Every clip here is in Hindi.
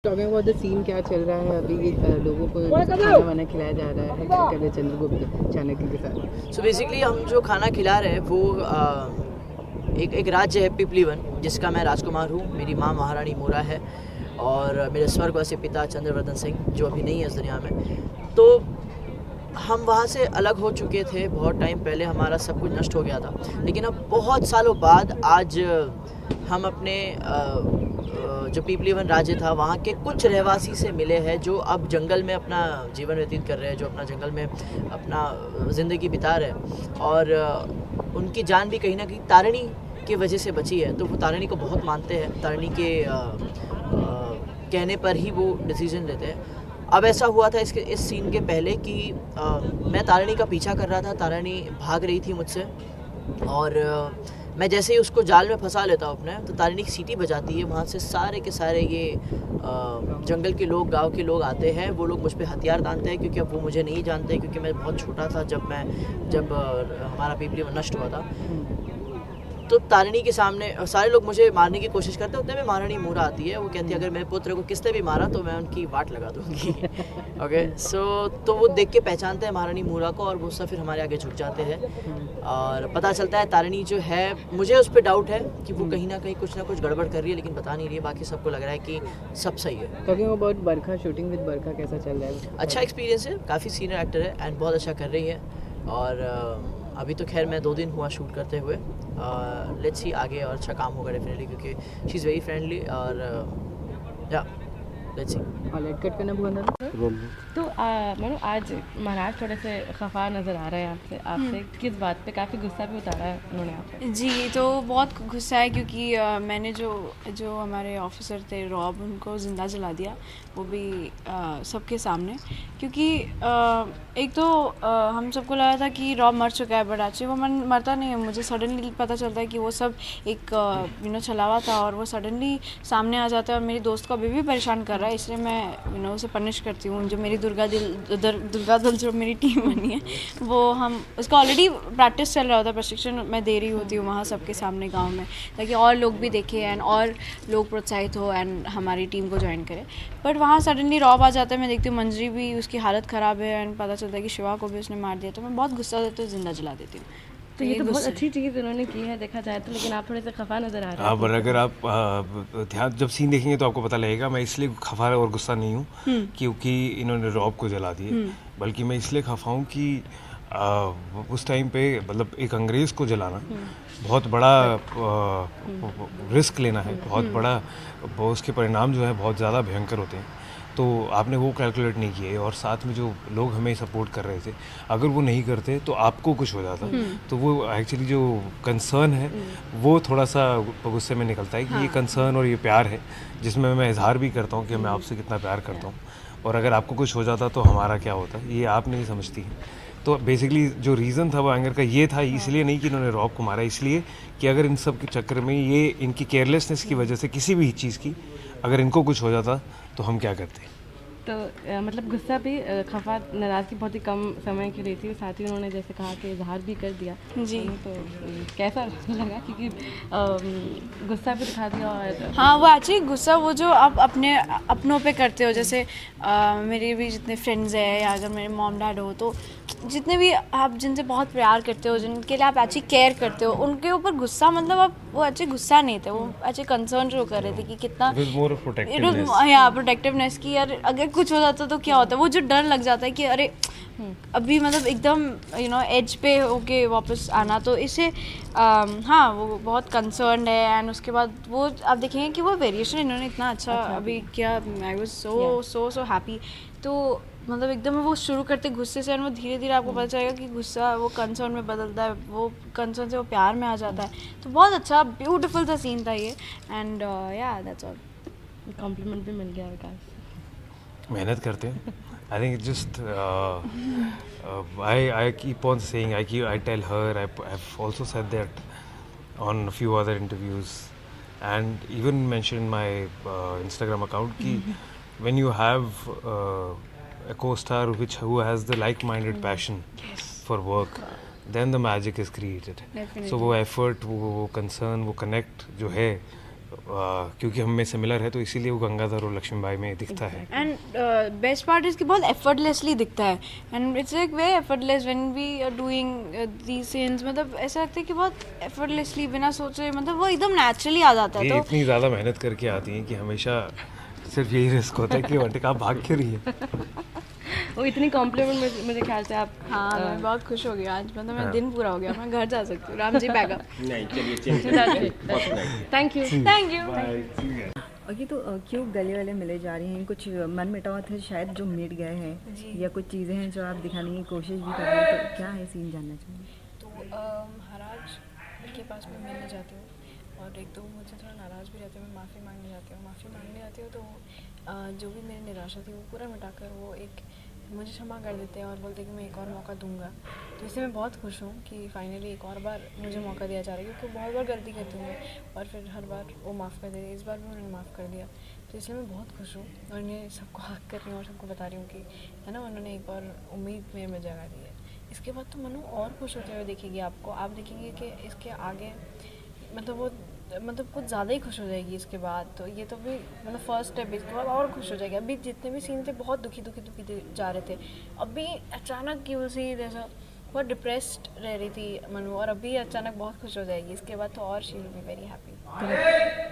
टॉकिंग अबाउट द सीन, क्या चल रहा है अभी? लोगों को खाना वाना खिलाया जा रहा है, क्या कर रहे हैं चंद्रगुप्त चाणक्य के साथ? सो बेसिकली हम जो खाना खिला रहे हैं वो एक राज्य है पिपलीवन, जिसका मैं राजकुमार हूँ। मेरी माँ महारानी मोरा है और मेरे स्वर्गवासी पिता चंद्रवर्धन सिंह, जो अभी नहीं है इस दुनिया में। तो हम वहाँ से अलग हो चुके थे बहुत टाइम पहले, हमारा सब कुछ नष्ट हो गया था। लेकिन अब बहुत सालों बाद आज हम अपने जो पिपलीवन राज्य था वहाँ के कुछ रहवासी से मिले हैं, जो अब जंगल में अपना जीवन व्यतीत कर रहे हैं, जो अपना जंगल में अपना ज़िंदगी बिता रहे हैं। और उनकी जान भी कहीं ना कहीं तारिणी की वजह से बची है। तो वो तारिणी को बहुत मानते हैं, तारिणी के कहने पर ही वो डिसीजन लेते हैं। अब ऐसा हुआ था इस सीन के पहले कि मैं तारिणी का पीछा कर रहा था। तारिणी भाग रही थी मुझसे और मैं जैसे ही उसको जाल में फंसा लेता हूँ अपने, तो तारिणी की सीटी बजाती है। वहाँ से सारे के सारे ये जंगल के लोग, गांव के लोग आते हैं। वो लोग मुझ पे हथियार तानते हैं, क्योंकि अब वो मुझे नहीं जानते, क्योंकि मैं बहुत छोटा था जब हमारा पिपली नष्ट हुआ था। तो तारिणी के सामने सारे लोग मुझे मारने की कोशिश करते हैं। उतने में महारानी मोरा आती है। वो कहती है अगर मेरे पुत्र को किसने भी मारा तो मैं उनकी वाट लगा दूंगी। ओके, सो तो वो देख के पहचानते हैं महारानी मोरा को और वो सब फिर हमारे आगे झुक जाते हैं। और पता चलता है तारिणी जो है, मुझे उस पर डाउट है कि वो कहीं ना कुछ गड़बड़ कर रही है, लेकिन बता नहीं रही है। बाकी सबको लग रहा है कि सब सही है। Talking about Barkha, shooting with Barkha कैसा चल रहा है? अच्छा एक्सपीरियंस है, काफ़ी सीनियर एक्टर है एंड बहुत अच्छा कर रही है। और अभी तो खैर मैं 2 दिन हुआ शूट करते हुए। लेट्स सी आगे और अच्छा काम होगा डेफिनेटली, क्योंकि शी इज़ वेरी फ्रेंडली। और या लेट्स सी। हाईलाइट कट करना भूल तो मनु, आज महाराज थोड़े से खफा नज़र आ रहे हैं आपसे किस बात पे? काफ़ी गुस्सा भी उतारा है उन्होंने आप पे। जी, तो बहुत गुस्सा है क्योंकि मैंने जो हमारे ऑफिसर थे रॉब, उनको ज़िंदा जला दिया, वो भी सबके सामने। क्योंकि एक तो हम सबको लगा था कि रॉब मर चुका है, बट एक्चुअली वो मरता नहीं है। मुझे सडनली पता चलता है कि वो सब एक छलावा था और वो सडनली सामने आ जाता है और मेरी दोस्त को अभी भी परेशान कर रहा है। इसलिए मैं उसे पनिश करती हूँ। जो मेरी दुर्गा दल जो मेरी टीम बनी है, वो हम उसका ऑलरेडी प्रैक्टिस चल रहा होता है, प्रशिक्षण मैं दे रही होती हूँ वहाँ सबके सामने गांव में, ताकि और लोग भी देखें एंड और लोग प्रोत्साहित हो एंड हमारी टीम को ज्वाइन करें। बट वहाँ सडनली रॉब आ जाता है। मैं देखती हूँ मंजरी भी, उसकी हालत ख़राब है एंड पता चलता है कि शिवा को भी उसने मार दिया। तो मैं बहुत गुस्सा होती हूँ, ज़िंदा जला देती हूँ। तो ये तो बहुत अच्छी चीज़ उन्होंने की है देखा जाए तो, लेकिन आप थोड़े से खफा नज़र आ रहे हैं। हाँ, पर अगर आप ध्यान जब सीन देखेंगे तो आपको पता लगेगा मैं इसलिए खफा और गुस्सा नहीं हूँ क्योंकि इन्होंने रॉब को जला दिए, बल्कि मैं इसलिए खफा हूँ कि उस टाइम पे मतलब एक अंग्रेज़ को जलाना बहुत बड़ा रिस्क लेना है, बहुत बड़ा, उसके परिणाम जो है बहुत ज़्यादा भयंकर होते हैं। तो आपने वो कैलकुलेट नहीं किए और साथ में जो लोग हमें सपोर्ट कर रहे थे, अगर वो नहीं करते तो आपको कुछ हो जाता। तो वो एक्चुअली जो कंसर्न है वो थोड़ा सा गुस्से में निकलता है कि ये कंसर्न और ये प्यार है, जिसमें मैं इजहार भी करता हूँ कि मैं आपसे कितना प्यार करता हूँ। और अगर आपको कुछ हो जाता तो हमारा क्या होता, ये आप नहीं समझती। तो बेसिकली जो रीज़न था वो एंगर का ये था, इसलिए नहीं कि इन्होंने रॉब को मारा, इसलिए कि अगर इन सब के चक्कर में ये इनकी केयरलेसनेस की वजह से किसी भी चीज़ की अगर इनको कुछ हो जाता तो हम क्या करते। तो मतलब गुस्सा भी, खफा, नाराज़गी बहुत ही कम समय की रही थी। साथ ही उन्होंने जैसे कहा कि इजहार भी कर दिया जी। तो कैसा लगा? क्योंकि गुस्सा भी दिखा दिया और हाँ, वो एक्चुअली गुस्सा वो जो आप अपनों पे करते हो, जैसे मेरे भी जितने फ्रेंड्स हैं या अगर मेरे मॉम डैड हो, तो जितने भी आप जिनसे बहुत प्यार करते हो, जिनके लिए आप एक्चुअली केयर करते हो, उनके ऊपर गुस्सा, मतलब आप वो एक्चुअली गुस्सा नहीं थे, वो एक्चुअली कंसर्न जो कर रहे थे कि कितना प्रोटेक्टिवनेस की यार अगर कुछ हो जाता तो क्या होता है। वो जो डर लग जाता है कि अरे अभी मतलब एकदम एज पे होके वापस आना, तो इससे हाँ वो बहुत कंसर्न है। एंड उसके बाद वो आप देखेंगे कि वो वेरिएशन इन्होंने इतना अच्छा अभी किया। I was so happy. तो मतलब एकदम वो शुरू करते गुस्से से, और वो धीरे धीरे आपको पता चलेगा कि गुस्सा वो कंसर्न में बदलता है, वो कंसर्न से वो प्यार में आ जाता है। तो बहुत अच्छा ब्यूटीफुल सा सीन था ये। एंड या दैट्स ऑल। कॉम्प्लीमेंट भी मिल गया विकास। मेहनत करते हैं। I think it's just I keep on saying, I tell her, I've also said that on a few other interviews and even mentioned in my Instagram account कि when you have a co-star who has the like-minded passion for work, then the magic is created. Definitely. So वो effort, वो concern, वो connect जो है क्योंकि हम में सिमिलर है तो इसीलिए वो गंगाधर और लक्ष्मीबाई में दिखता है। एंड बेस्ट पार्ट इसकी बहुत एफर्टलेसली दिखता है and it's like very effortless when we are doing these scenes. मतलब ऐसा लगता है कि बहुत एफर्टलेसली बिना सोचे, मतलब वो एकदम नेचुरली आ जाता है। ये तो इतनी ज़्यादा मेहनत करके आती हैं कि हमेशा सिर्फ यही रिस्क होता है कि वंटिका आप भाग क्यों रही है। वो इतनी कॉम्प्लीमेंट मुझे ख्याल से आप हाँ मैं बहुत खुश हो गई आज, मतलब मैं दिन पूरा हो गया, मैं घर जा सकती हूँ। राम जी बैकअप। नहीं चलिए thank you. Thank you. Okay, तो क्यों गले वाले मिले जा रहे हैं? कुछ मन मिटाव थे शायद जो मिट गए हैं, या कुछ चीज़ें हैं जो आप दिखाने की कोशिश भी कर रहे हैं, तो क्या है सीन जानना चाहिए। तो महाराज के पास मैं मिलने जाती हूँ और एक तो मुझे थोड़ा नाराज़ भी रहते हैं, मैं माफ़ी मांगने जाती हूँ। माफ़ी मांगने जाती हूँ तो जो भी मेरी निराशा थी वो पूरा मिटाकर वो एक मुझे क्षमा कर देते हैं और बोलते हैं कि मैं एक और मौका दूंगा। तो इससे मैं बहुत खुश हूँ कि फाइनली एक और बार मुझे मौका दिया जा रहा है, क्योंकि बहुत बार गलती करती हूँ मैं और फिर हर बार वो माफ़ कर देते। इस बार भी उन्होंने माफ़ कर दिया, तो इसलिए मैं बहुत खुश हूँ और इन्हें सबको हक कर रही हूँ और सबको बता रही हूँ कि है ना, उन्होंने एक और उम्मीद मेरे में जगह दी है। इसके बाद तो मनु और खुश होते हुए देखेगी आपको, आप देखेंगे कि इसके आगे मतलब वो मतलब कुछ ज़्यादा ही खुश हो जाएगी इसके बाद। तो ये तो भी मतलब फर्स्ट स्टेप, इसके बाद और खुश हो जाएगी। अभी जितने भी सीन थे बहुत दुखी जा रहे थे, अभी अचानक की उसी जैसा बहुत डिप्रेस्ड रह रही थी मनु, और अभी अचानक बहुत खुश हो जाएगी। इसके बाद तो और she will be very happy.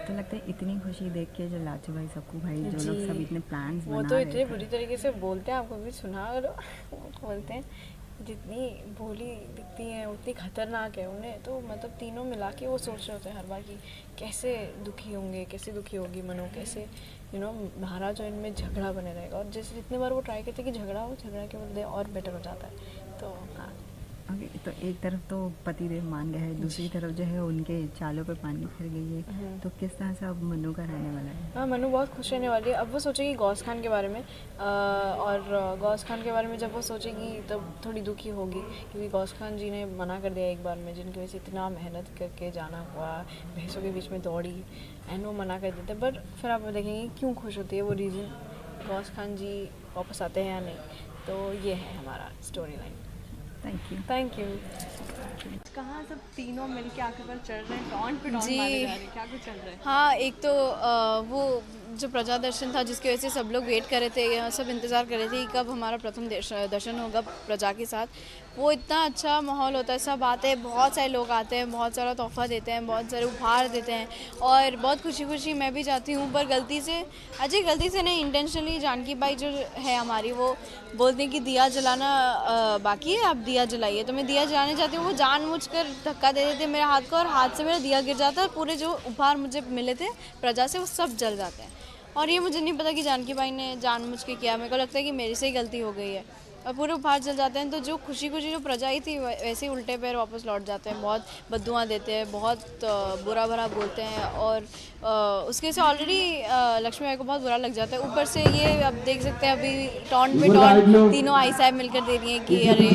तो लगता है इतनी खुशी देख के जो लाचू भाई सबको भाई जो लोग सब इतने प्लान्स बना वो तो रहे इतने थे। बुरी तरीके से बोलते हैं, आपको भी सुना करो। बोलते हैं जितनी भोली दिखती हैं उतनी खतरनाक है उन्हें, तो मतलब तीनों मिला के वो सोच रहे होते हैं हर बार कि कैसे दुखी होंगे, कैसे दुखी होगी मनु, कैसे महाराज और इनमें झगड़ा बने रहेगा। और जैसे जितने बार वो ट्राई करते हैं कि झगड़ा के बदले और बेटर हो जाता है। तो हाँ ओके, तो एक तरफ तो पतिदेव मान गए हैं, दूसरी तरफ जो है उनके चालों पे पानी फिर गई है, तो किस तरह से अब मनु का रहने वाला है? हाँ, मनु बहुत खुश रहने वाली है। अब वो सोचेगी गौस खान के बारे में, और गौस खान के बारे में जब वो सोचेगी तब थोड़ी दुखी होगी, क्योंकि गौस खान जी ने मना कर दिया एक बार में, जिनकी वजह से इतना मेहनत करके जाना हुआ, भैंसों के बीच में दौड़ी एंड वो मना कर देते। बट फिर आप देखेंगे क्यों खुश होती है, वो रीज़न गौस खान जी वापस आते हैं या नहीं। तो ये है हमारा स्टोरी लाइन। Thank you. कहाँ सब तीनों मिलके आखिरकार चढ़ रहे हैं, टॉन्ट पे टॉन्ट जी। मारे जा रहे हैं, क्या कुछ चल रहा है? हाँ, एक तो वो जो प्रजा दर्शन था जिसकी वजह से सब लोग वेट कर रहे थे, यहाँ सब इंतज़ार कर रहे थे कि कब हमारा प्रथम दर्शन होगा प्रजा के साथ। वो इतना अच्छा माहौल होता है, सब आते हैं, बहुत सारे लोग आते हैं, बहुत सारा तोहफा देते हैं, बहुत सारे उपहार देते हैं, और बहुत खुशी खुशी मैं भी जाती हूँ। पर गलती से नहीं, इंटेंशनली जानकी बाई जो है हमारी, वो बोलते हैं कि दिया जलाना बाकी है, आप दिया जलाइए। तो मैं दिया जलाने जाती हूँ, वो जानबूझकर धक्का दे देते मेरे हाथ को और हाथ से मेरा दिया गिर जाता है, और पूरे जो उपहार मुझे मिले थे प्रजा से वो सब जल जाते हैं। और ये मुझे नहीं पता कि जानकी बाई ने जानबूझ के किया, मेरे को लगता है कि मेरी से ही गलती हो गई है, और पूरे उपहार जल जाते हैं। तो जो खुशी जो प्रजा ही थी वैसे ही उल्टे पैर वापस लौट जाते हैं, बहुत बद्दुआं देते हैं, बहुत बुरा भरा बोलते हैं, और उसके से ऑलरेडी लक्ष्मी बाई को बहुत बुरा लग जाता है। ऊपर से ये अब देख सकते हैं अभी टॉन्ट पे टॉन्ट तीनों आई साहब मिलकर दे रही हैं कि अरे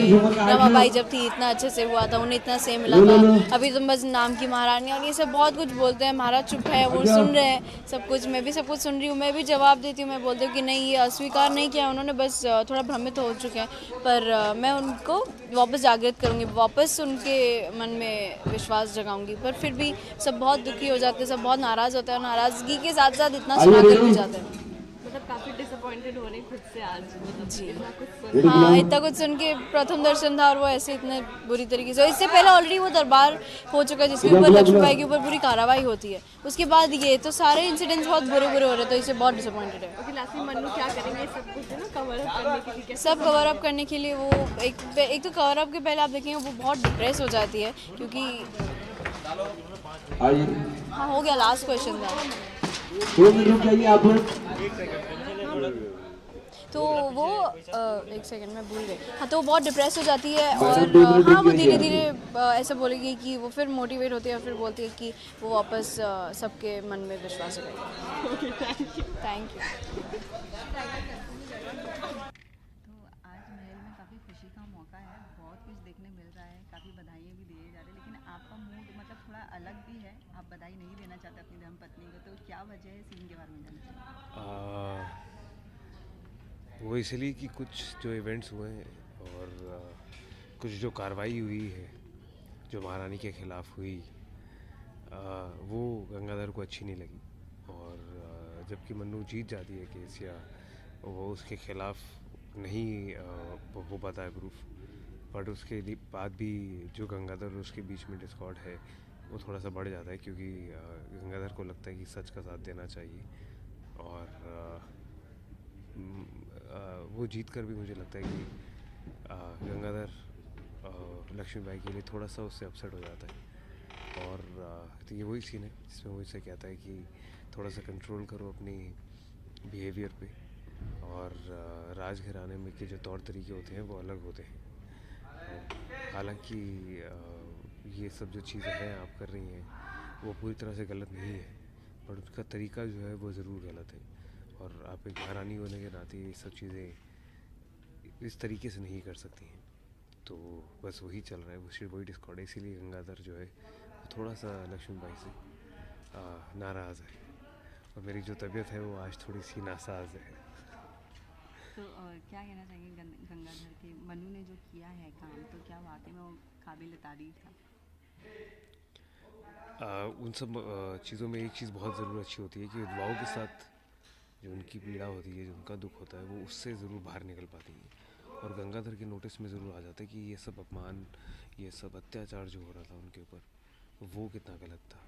रमाबाई जब थी इतना अच्छे से हुआ था, उन्हें इतना सेम मिला था, अभी तुम बस नाम की महारानी, और ये सब बहुत कुछ बोलते हैं। महाराज चुप है, वो सुन रहे हैं सब कुछ, मैं भी सब कुछ सुन रही हूँ, मैं भी जवाब देती हूँ, मैं बोलती हूँ कि नहीं, ये अस्वीकार नहीं किया उन्होंने, बस थोड़ा भ्रमित हो चुके हैं, पर मैं उनको वापस जागृत करूँगी, वापस उनके मन में विश्वास जगाऊंगी। पर फिर भी सब बहुत दुखी हो जाते हैं, सब बहुत नाराज़ होते हैं, और नाराज़गी के साथ साथ इतना सुनाकर भी जाते हैं। मतलब काफ़ी डिसअपॉइंटेड हो रही खुद से आज, मतलब जी। इतना कुछ सुन। हाँ, इतना कुछ सुन के प्रथम दर्शन था और वो ऐसे इतने बुरी तरीके से, इससे पहले ऑलरेडी वो दरबार हो चुका है जिसके ऊपर लक्ष्मीबाई के ऊपर पूरी कार्रवाई होती है, उसके बाद ये तो सारे इंसिडेंट्स बहुत बुरे हो रहे, तो इससे बहुत डिसअपॉइंटेड है। ओके, लास्ट में मन्नू क्या करेंगे सब कुछ है ना कवर अप करने के लिए? कैसे सब कवर अप करने के लिए वो एक तो कवर अप के पहले आप देखेंगे वो बहुत डिप्रेस हो जाती है, क्योंकि हाँ हो गया, लास्ट क्वेश्चन था। तो वो एक सेकंड में भूल गई। हाँ, तो वो बहुत डिप्रेस हो जाती है, और हाँ वो धीरे धीरे ऐसा बोलेगी कि वो फिर मोटिवेट होती है, और फिर बोलती है कि वो वापस सबके मन में विश्वास करेगी। Thank you. तो आज महल में काफ़ी खुशी का मौका है, बहुत कुछ देखने मिल रहा है, काफ़ी बधाइयाँ भी दिए जा रहे हैं, लेकिन आपका मूड मतलब थोड़ा अलग भी है, आप बधाई नहीं देना चाहते अपनी धर्मपत्नी को, तो क्या वजह है, सीन के बारे में जानना चाहिए। वो इसलिए कि कुछ जो इवेंट्स हुए हैं और कुछ जो कार्रवाई हुई है जो महारानी के ख़िलाफ़ हुई, वो गंगाधर को अच्छी नहीं लगी। और जबकि मन्नू जीत जाती है केस या वो उसके खिलाफ नहीं हो पाता है प्रूफ, बट उसके बाद भी जो गंगाधर और उसके बीच में डिस्कॉर्ड है वो थोड़ा सा बढ़ जाता है, क्योंकि गंगाधर को लगता है कि सच का साथ देना चाहिए। और वो जीत कर भी मुझे लगता है कि गंगाधर लक्ष्मीबाई के लिए थोड़ा सा उससे अपसेट हो जाता है। और तो ये वही सीन है जिसमें वो इससे कहता है कि थोड़ा सा कंट्रोल करो अपनी बिहेवियर पे। और राजघराने में के जो तौर तरीके होते हैं वो अलग होते हैं। हालांकि ये सब जो चीज़ें हैं आप कर रही हैं वो पूरी तरह से गलत नहीं है, पर उसका तरीका जो है वो ज़रूर गलत है। और आप एक महारानी होने के नाते ये सब चीज़ें इस तरीके से नहीं कर सकती हैं। तो बस वही चल रहा है, वो सिर्फ वही डिस्कॉर्ड है। इसीलिए गंगाधर जो है वो थोड़ा सा लक्ष्मीबाई से नाराज़ है, और मेरी जो तबीयत है वो आज थोड़ी सी नासाज है। तो क्या कहना चाहेंगे गंगाधर के मनु ने जो किया है काम, तो क्या वाकई में वो काबिल तारीफ था? उन सब चीज़ों में एक चीज़ बहुत ज़रूर अच्छी होती है कि विधवाओं के साथ जो उनकी पीड़ा होती है, जो उनका दुख होता है, वो उससे ज़रूर बाहर निकल पाती है। और गंगाधर के नोटिस में ज़रूर आ जाता है कि ये सब अपमान, ये सब अत्याचार जो हो रहा था उनके ऊपर, वो कितना गलत था।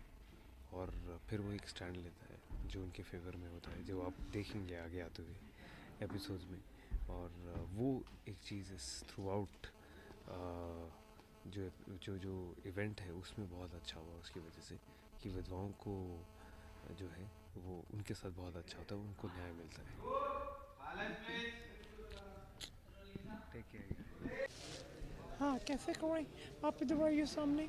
और फिर वो एक स्टैंड लेता है जो उनके फेवर में होता है, जो आप देखेंगे आगे आते हुए एपिसोड्स में। और वो एक चीज़ थ्रू आउट जो इवेंट है उसमें बहुत अच्छा हुआ उसकी वजह से, कि विधवाओं को जो है वो उनके साथ बहुत अच्छा होता है, उनको न्याय मिलता है। Take care. हाँ, कैसे करें आप इधर आइए सामने।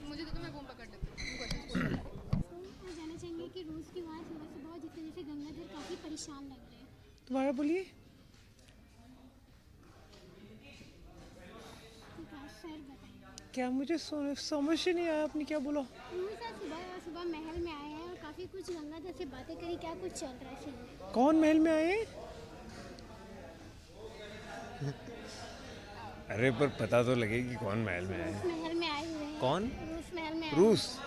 मुझे तो मैं फोन पकड़ लेती हूँ। जानना चाहेंगे कि रोज़ की आवाज़ सुबह सुबह जिस तरह से गंगाधर काफ़ी परेशान लग रहे हैं। दोबारा बोलिए। सर बताइए। क्या मुझे समझ ही नहीं आया आपने क्या बोला। सर सुबह सुबह महल में आए हैं और काफ़ी कुछ गंगाधर से बातें करी, क्या कुछ चल रहा है सीन में? कौन महल में आए? अरे पर पता तो लगे कि कौन महल में आए। महल में आए हुए हैं। कौन? रूस महल में रूस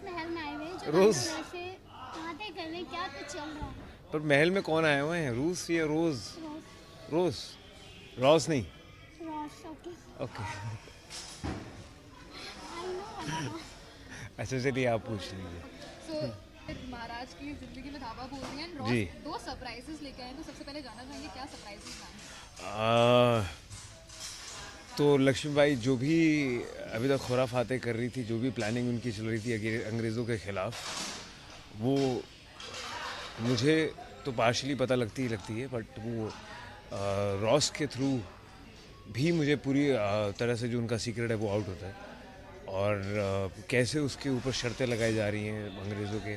महल में आए हुए हैं जो रूस से बातें कर रहे हैं, क्या कुछ चल रहा है? पर महल में कौन आए हुए हैं? रूस या रोज? रोज रॉस नहीं। Ross, okay. अच्छा चलिए आप पूछ लीजिए। सो महाराज की जिंदगी में धावा बोल रही हैं, जी। दो सरप्राइजेस लेके आए, तो सबसे पहले जानना चाहेंगे क्या सरप्राइजेस हैं? तो लक्ष्मीबाई जो भी अभी तक खुराफाते कर रही थी, जो भी प्लानिंग उनकी चल रही थी अंग्रेज़ों के ख़िलाफ़, वो मुझे तो पार्शली पता लगती है, बट वो रॉस के थ्रू भी मुझे पूरी तरह से जो उनका सीक्रेट है वो आउट होता है। और कैसे उसके ऊपर शर्तें लगाई जा रही हैं अंग्रेज़ों के,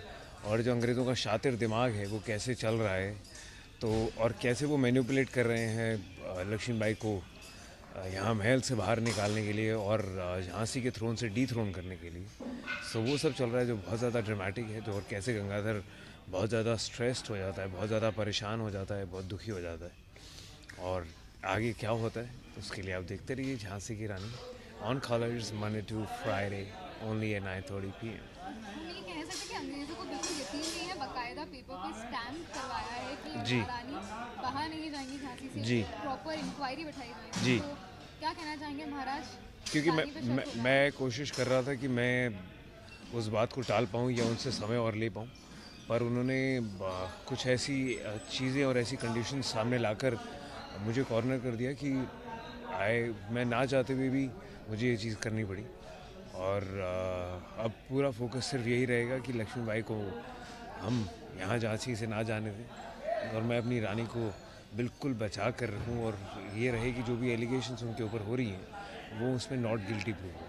और जो अंग्रेज़ों का शातिर दिमाग है वो कैसे चल रहा है, तो और कैसे वो मैनिपुलेट कर रहे हैं लक्ष्मीबाई को यहाँ महल से बाहर निकालने के लिए और झांसी के थ्रोन से डीथ्रोन करने के लिए। सो वो सब चल रहा है जो बहुत ज़्यादा ड्रामेटिक है, जो और कैसे गंगाधर बहुत ज़्यादा स्ट्रेस्ड हो जाता है, बहुत ज़्यादा परेशान हो जाता है, बहुत दुखी हो जाता है। और आगे क्या होता है उसके लिए आप देखते रहिए Jhansi ki Rani on Colors Monday to Friday only at 9:30 PM। हम ये कह सकते हैं कि अंग्रेजों को बिल्कुल यकीन नहीं है, बाकायदा पेपर पे स्टैम्प करवाया है कि जी। रानी बाहर नहीं जाएंगी झांसी से, जी। प्रॉपर इंक्वायरी बैठाई गई है। जी। तो क्या कहना चाहेंगे महाराज? क्योंकि रानी पे शक हो रहा है। मैं कोशिश कर रहा था कि मैं उस बात को टाल पाऊँ या उनसे समय और ले पाऊँ, पर उन्होंने कुछ ऐसी चीज़ें और ऐसी कंडीशन सामने लाकर मुझे कॉर्नर कर दिया कि मैं ना चाहते हुए भी मुझे ये चीज़ करनी पड़ी। और अब पूरा फोकस सिर्फ यही रहेगा कि लक्ष्मीबाई को हम यहाँ झांसी से ना जाने दें और मैं अपनी रानी को बिल्कुल बचा कर रखूँ, और ये रहे कि जो भी एलिगेशंस उनके ऊपर हो रही हैं वो उसमें नॉट गिल्टी प्रूव हो।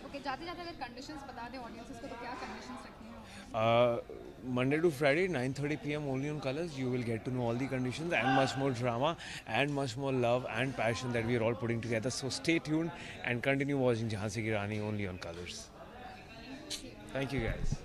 ओके, जाते जाते अगर कंडीशंस बता दें ऑडियंसेस को, तो क्या कंडीशंस रखनी है? Monday to Friday 9:30 PM only on Colors. You will get to know all the conditions and much more drama and much more love and passion that we are all putting together. So stay tuned and continue watching Jhansi Ki Rani only on Colors. Thank you guys.